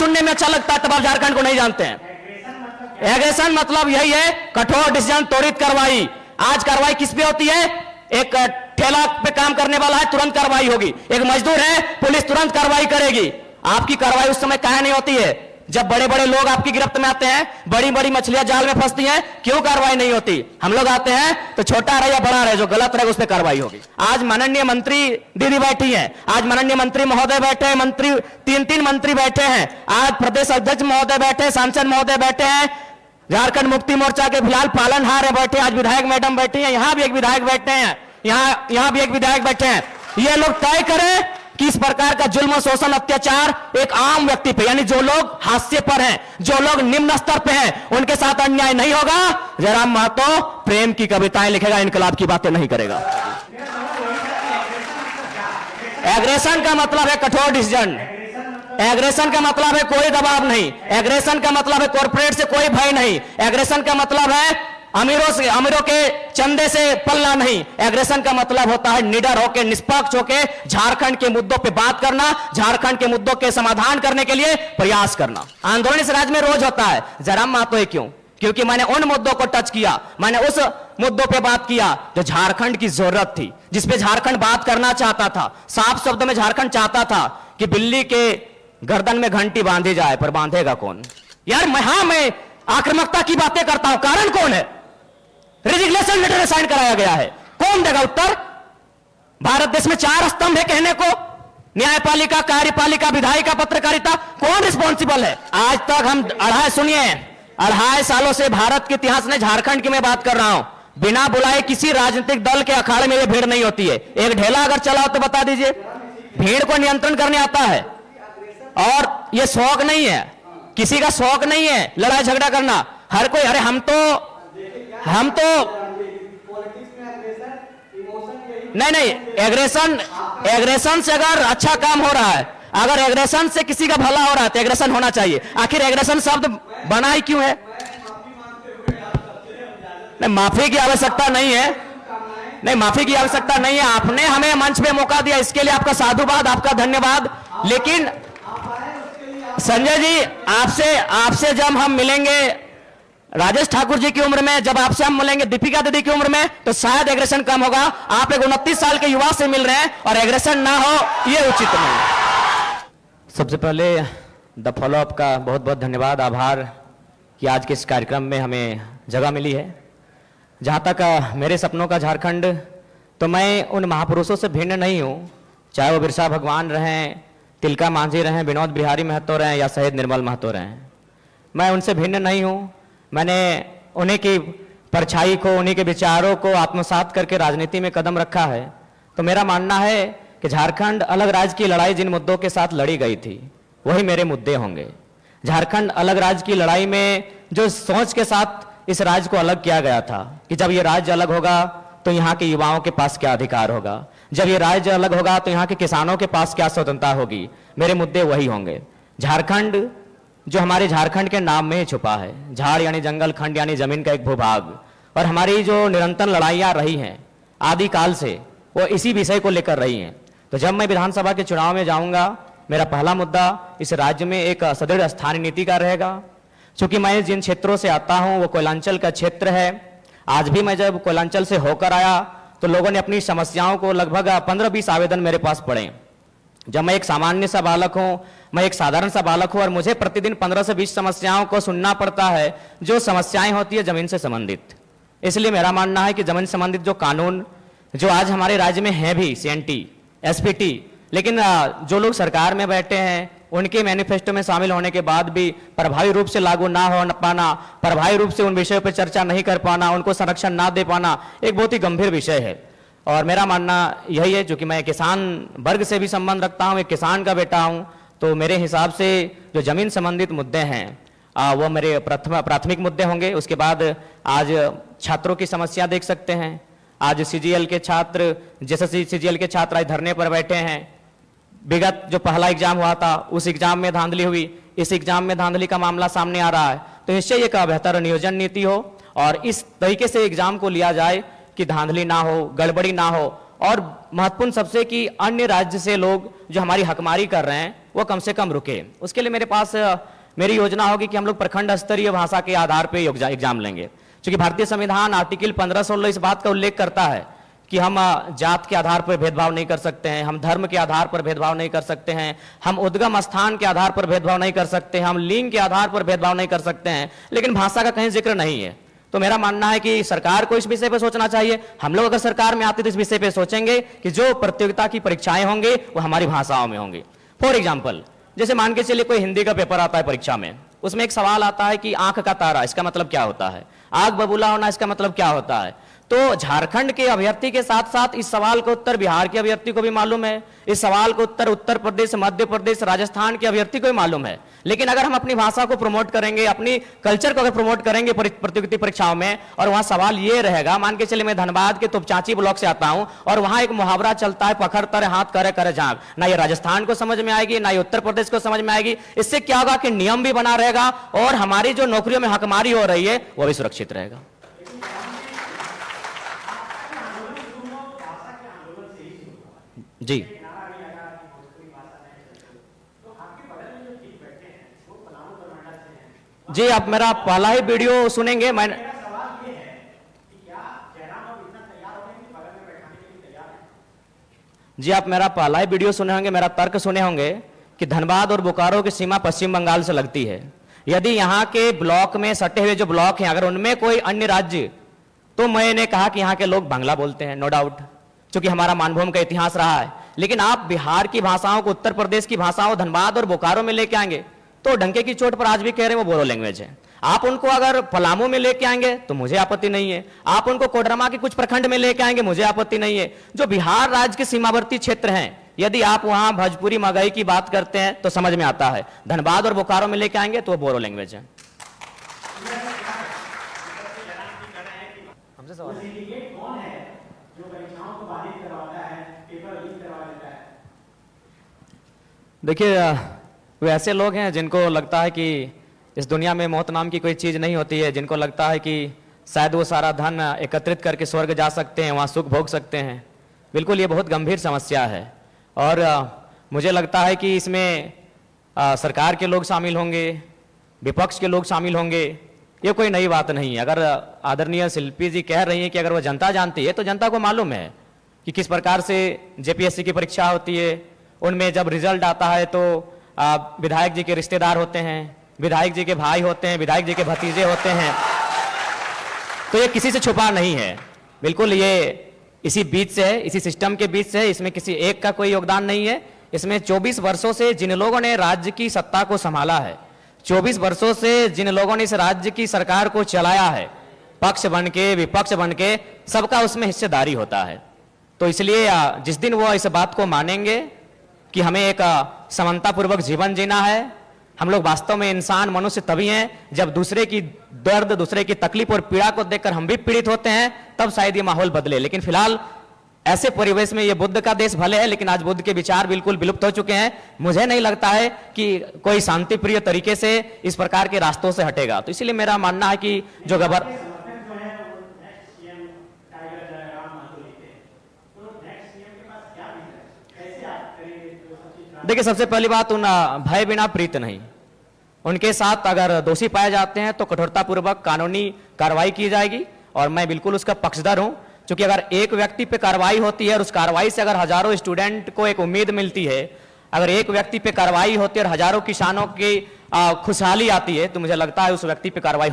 सुनने में अच्छा लगता है तब आप झारखंड को नहीं जानते हैं। एग्रेशन मतलब यही है, कठोर डिसीजन, त्वरित कार्रवाई। आज कार्रवाई किस पे होती है? एक ठेला पे काम करने वाला है, तुरंत कार्रवाई होगी। एक मजदूर है, पुलिस तुरंत कार्रवाई करेगी। आपकी कार्रवाई उस समय काहे नहीं होती है? जब बड़े बड़े लोग आपकी गिरफ्त में आते हैं, बड़ी बड़ी मछलियां जाल में फंसती हैं, क्यों कार्रवाई नहीं होती? हम लोग आते हैं तो छोटा रहे या बड़ा रहे, जो गलत रहे उस पर कार्रवाई होगी। आज माननीय मंत्री दीदी बैठी हैं, आज माननीय मंत्री महोदय बैठे हैं, मंत्री तीन मंत्री बैठे हैं, आज प्रदेश अध्यक्ष महोदय बैठे हैं, सांसद महोदय बैठे हैं, झारखंड मुक्ति मोर्चा के फिलहाल पालनहार है बैठे, आज विधायक मैडम बैठी है, यहां भी एक विधायक बैठे हैं, यहां भी एक विधायक बैठे हैं। ये लोग तय करें कि इस प्रकार का जुल्म, शोषण, अत्याचार एक आम व्यक्ति पे, यानी जो लोग हाशिए पर हैं, जो लोग निम्न स्तर पे हैं, उनके साथ अन्याय नहीं होगा। जयराम महतो प्रेम की कविताएं लिखेगा, इनकलाब की बातें नहीं करेगा। एग्रेशन का मतलब है कठोर डिसीजन। एग्रेशन का मतलब है कोई दबाव नहीं। एग्रेशन का मतलब है कॉर्पोरेट से कोई भय नहीं। एग्रेशन का मतलब है अमीरों के चंदे से पल्ला नहीं। एग्रेशन का मतलब होता है निडर होकर, निष्पक्ष होकर झारखंड के मुद्दों पे बात करना, झारखंड के मुद्दों के समाधान करने के लिए प्रयास करना। आंदोलन इस राज्य में रोज होता है। जयराम महतो क्यों? क्योंकि मैंने उन मुद्दों को टच किया, मैंने उस मुद्दों पे बात किया जो झारखंड की जरूरत थी, जिसपे झारखंड बात करना चाहता था। साफ शब्दों में झारखंड चाहता था कि बिल्ली के गर्दन में घंटी बांधी जाए, पर बांधेगा कौन? यार मैं आक्रामकता की बातें करता हूं, कारण कौन है? रेजिग्नेशन लेटर साइन कराया गया है, कौन देगा उत्तर? भारत देश में 4 स्तंभ है कहने को, न्यायपालिका, कार्यपालिका, विधायिका, पत्रकारिता, कौन रिस्पॉन्सिबल है? आज तक हम 2.5 सालों से भारत के इतिहास में झारखंड की मैं बात कर रहा हूं, बिना बुलाए किसी राजनीतिक दल के अखाड़े में ये भीड़ नहीं होती है। एक ढेला अगर चला हो तो बता दीजिए, भीड़ को नियंत्रण करने आता है। और ये शौक नहीं है, किसी का शौक नहीं है लड़ाई झगड़ा करना। हर कोई, अरे हम तो नहीं, एग्रेशन से अगर अच्छा काम हो रहा है, अगर एग्रेशन से किसी का भला हो रहा है तो एग्रेशन होना चाहिए। आखिर एग्रेशन शब्द बना ही क्यों है? नहीं, माफी की आवश्यकता नहीं है, नहीं माफी की आवश्यकता नहीं है। आपने हमें मंच पे मौका दिया, इसके लिए आपका साधुवाद, आपका धन्यवाद। लेकिन संजय जी, आपसे जब हम मिलेंगे राजेश ठाकुर जी की उम्र में, जब आपसे हम मिलेंगे दीपिका दीदी की उम्र में, तो शायद एग्रेशन कम होगा। आप एक 29 साल के युवा से मिल रहे हैं और एग्रेशन ना हो, यह उचित नहीं। सबसे पहले द फॉलोअप का बहुत बहुत धन्यवाद, आभार कि आज के इस कार्यक्रम में हमें जगह मिली है। जहां तक मेरे सपनों का झारखंड, तो मैं उन महापुरुषों से भिन्न नहीं हूं, चाहे वो बिरसा भगवान रहें, तिलका मांझी रहें, विनोद बिहारी महतो रहें या शहीद निर्मल महतो रहें। मैं उनसे भिन्न नहीं हूं। मैंने उन्हीं की परछाई को, उन्हीं के विचारों को आत्मसात करके राजनीति में कदम रखा है। तो मेरा मानना है कि झारखंड अलग राज्य की लड़ाई जिन मुद्दों के साथ लड़ी गई थी, वही मेरे मुद्दे होंगे। झारखंड अलग राज्य की लड़ाई में जो सोच के साथ इस राज्य को अलग किया गया था कि जब ये राज्य अलग होगा तो यहाँ के युवाओं के पास क्या अधिकार होगा, जब ये राज्य अलग होगा तो यहाँ के किसानों के पास क्या स्वतंत्रता होगी, मेरे मुद्दे वही होंगे। झारखंड जो हमारे झारखंड के नाम में ही छुपा है, झाड़ यानी जंगल, खंड यानी जमीन का एक भूभाग, और हमारी जो निरंतर लड़ाइयाँ रही हैं आदिकाल से, वो इसी विषय को लेकर रही हैं। तो जब मैं विधानसभा के चुनाव में जाऊंगा, मेरा पहला मुद्दा इस राज्य में एक सुदृढ़ स्थानीय नीति का रहेगा। चूंकि मैं जिन क्षेत्रों से आता हूं वो कोयलांचल का क्षेत्र है। आज भी मैं जब कोयलांचल से होकर आया तो लोगों ने अपनी समस्याओं को, लगभग 15-20 आवेदन मेरे पास पड़े। जब मैं एक सामान्य सा बालक हूं, मैं एक साधारण सा बालक हूं, और मुझे प्रतिदिन 15 से 20 समस्याओं को सुनना पड़ता है, जो समस्याएं होती है जमीन से संबंधित। इसलिए मेरा मानना है कि जमीन संबंधित जो कानून जो आज हमारे राज्य में है भी, CNT, SPT, लेकिन जो लोग सरकार में बैठे हैं उनके मैनिफेस्टो में शामिल होने के बाद भी प्रभावी रूप से लागू ना हो पाना, प्रभावी रूप से उन विषयों पर चर्चा नहीं कर पाना, उनको संरक्षण ना दे पाना, एक बहुत ही गंभीर विषय है। और मेरा मानना यही है, जो कि मैं किसान वर्ग से भी संबंध रखता हूं, एक किसान का बेटा हूं, तो मेरे हिसाब से जो जमीन संबंधित मुद्दे हैं वो मेरे प्राथमिक मुद्दे होंगे। उसके बाद आज छात्रों की समस्या देख सकते हैं। आज CGL के छात्र, JSSC CGL के छात्र आज धरने पर बैठे हैं। विगत जो पहला एग्जाम हुआ था उस एग्जाम में धांधली हुई, इस एग्जाम में धांधली का मामला सामने आ रहा है। तो निश्चय एक बेहतर नियोजन नीति हो और इस तरीके से एग्जाम को लिया जाए कि धांधली ना हो, गड़बड़ी ना हो, और महत्वपूर्ण सबसे कि अन्य राज्य से लोग जो हमारी हकमारी कर रहे हैं वो कम से कम रुके। उसके लिए मेरे पास मेरी योजना होगी कि हम लोग प्रखंड स्तरीय भाषा के आधार पर एग्जाम लेंगे, क्योंकि भारतीय संविधान आर्टिकल 1516 इस बात का उल्लेख करता है कि हम जात के आधार पर भेदभाव नहीं कर सकते हैं, हम धर्म के आधार पर भेदभाव नहीं कर सकते हैं, हम उद्गम स्थान के आधार पर भेदभाव नहीं कर सकते हैं, हम लिंग के आधार पर भेदभाव नहीं कर सकते हैं, लेकिन भाषा का कहीं जिक्र नहीं है। तो मेरा मानना है कि सरकार को इस विषय पर सोचना चाहिए। हम लोग अगर सरकार में आते तो इस विषय पर सोचेंगे कि जो प्रतियोगिता की परीक्षाएं होंगी वो हमारी भाषाओं में होंगी। फॉर एग्जाम्पल, जैसे मान के चलिए कोई हिंदी का पेपर आता है परीक्षा में, उसमें एक सवाल आता है कि आंख का तारा इसका मतलब क्या होता है, आग बबूला होना इसका मतलब क्या होता है। तो झारखंड के अभ्यर्थी के साथ साथ इस सवाल का उत्तर बिहार के अभ्यर्थी को भी मालूम है, इस सवाल का उत्तर उत्तर प्रदेश, मध्य प्रदेश, राजस्थान के अभ्यर्थी को भी मालूम है। लेकिन अगर हम अपनी भाषा को प्रमोट करेंगे, अपनी कल्चर को अगर प्रमोट करेंगे प्रतियोगिता परीक्षाओं में, और वहां सवाल ये रहेगा, मान के चलिए मैं धनबाद के तुपचाची ब्लॉक से आता हूं और वहां एक मुहावरा चलता है, पखड़ तर हाथ करे करे झांक, ना ये राजस्थान को समझ में आएगी, ना ये उत्तर प्रदेश को समझ में आएगी। इससे क्या होगा कि नियम भी बना रहेगा और हमारी जो नौकरियों में हकमारी हो रही है वो भी सुरक्षित रहेगा। जी जी, आप मेरा पहला ही वीडियो सुनेंगे। मैं जी, आप मेरा पहला ही वीडियो सुने होंगे, मेरा तर्क सुने होंगे कि धनबाद और बोकारो की सीमा पश्चिम बंगाल से लगती है। यदि यहाँ के ब्लॉक में सटे हुए जो ब्लॉक हैं अगर उनमें कोई अन्य राज्य, तो मैंने कहा कि यहाँ के लोग बांग्ला बोलते हैं, नो डाउट, क्योंकि हमारा मानभूम का इतिहास रहा है। लेकिन आप बिहार की भाषाओं को उत्तर प्रदेश की भाषाओं धनबाद और बोकारो में लेके आएंगे तो डंके की चोट पर आज भी कह रहे हैं वो बोरो लैंग्वेज है। आप उनको अगर पलामू में लेके आएंगे तो मुझे आपत्ति नहीं है, आप उनको कोडरमा के कुछ प्रखंड में लेके आएंगे मुझे आपत्ति नहीं है। जो बिहार राज्य के सीमावर्ती क्षेत्र हैं, यदि आप वहां भोजपुरी मगही की बात करते हैं तो समझ में आता है, धनबाद और बोकारो में लेके आएंगे तो वो बोरो लैंग्वेज है। हमसे सवाल देखिए, वे ऐसे लोग हैं जिनको लगता है कि इस दुनिया में मौत नाम की कोई चीज नहीं होती है, जिनको लगता है कि शायद वो सारा धन एकत्रित करके स्वर्ग जा सकते हैं, वहां सुख भोग सकते हैं। बिल्कुल ये बहुत गंभीर समस्या है और मुझे लगता है कि इसमें सरकार के लोग शामिल होंगे, विपक्ष के लोग शामिल होंगे। ये कोई नई बात नहीं है। अगर आदरणीय शिल्पी जी कह रही हैं कि अगर वो जनता जानती है तो जनता को मालूम है कि किस प्रकार से जेपीएससी की परीक्षा होती है। उनमें जब रिजल्ट आता है तो विधायक जी के रिश्तेदार होते हैं, विधायक जी के भाई होते हैं, विधायक जी के भतीजे होते हैं। तो ये किसी से छुपा नहीं है, बिल्कुल ये इसी बीच से है, इसी सिस्टम के बीच से है। इसमें किसी एक का कोई योगदान नहीं है। इसमें 24 वर्षों से जिन लोगों ने राज्य की सत्ता को संभाला है, 24 वर्षों से जिन लोगों ने इस राज्य की सरकार को चलाया है, पक्ष बन के विपक्ष बन के, सबका उसमें हिस्सेदारी होता है। तो इसलिए जिस दिन वो इस बात को मानेंगे कि हमें एक समानतापूर्वक जीवन जीना है, हम लोग वास्तव में इंसान मनुष्य तभी हैं जब दूसरे की दर्द, दूसरे की तकलीफ और पीड़ा को देखकर हम भी पीड़ित होते हैं, तब शायद ये माहौल बदले। लेकिन फिलहाल ऐसे परिवेश में ये बुद्ध का देश भले है, लेकिन आज बुद्ध के विचार बिल्कुल विलुप्त हो चुके हैं। मुझे नहीं लगता है कि कोई शांति प्रिय तरीके से इस प्रकार के रास्तों से हटेगा। तो इसीलिए मेरा मानना है कि जो देखिए, सबसे पहली बात, उन भय बिना प्रीत नहीं। उनके साथ अगर दोषी पाए जाते हैं तो कठोरतापूर्वक कानूनी कार्रवाई की जाएगी और मैं बिल्कुल उसका पक्षधर हूं, क्योंकि अगर एक व्यक्ति पे कार्रवाई होती है और उस कार्रवाई से अगर हजारों स्टूडेंट को एक उम्मीद मिलती है, अगर एक व्यक्ति पे कार्रवाई होती है और हजारों किसानों की खुशहाली आती है, तो मुझे लगता है उस व्यक्ति पे कार्रवाई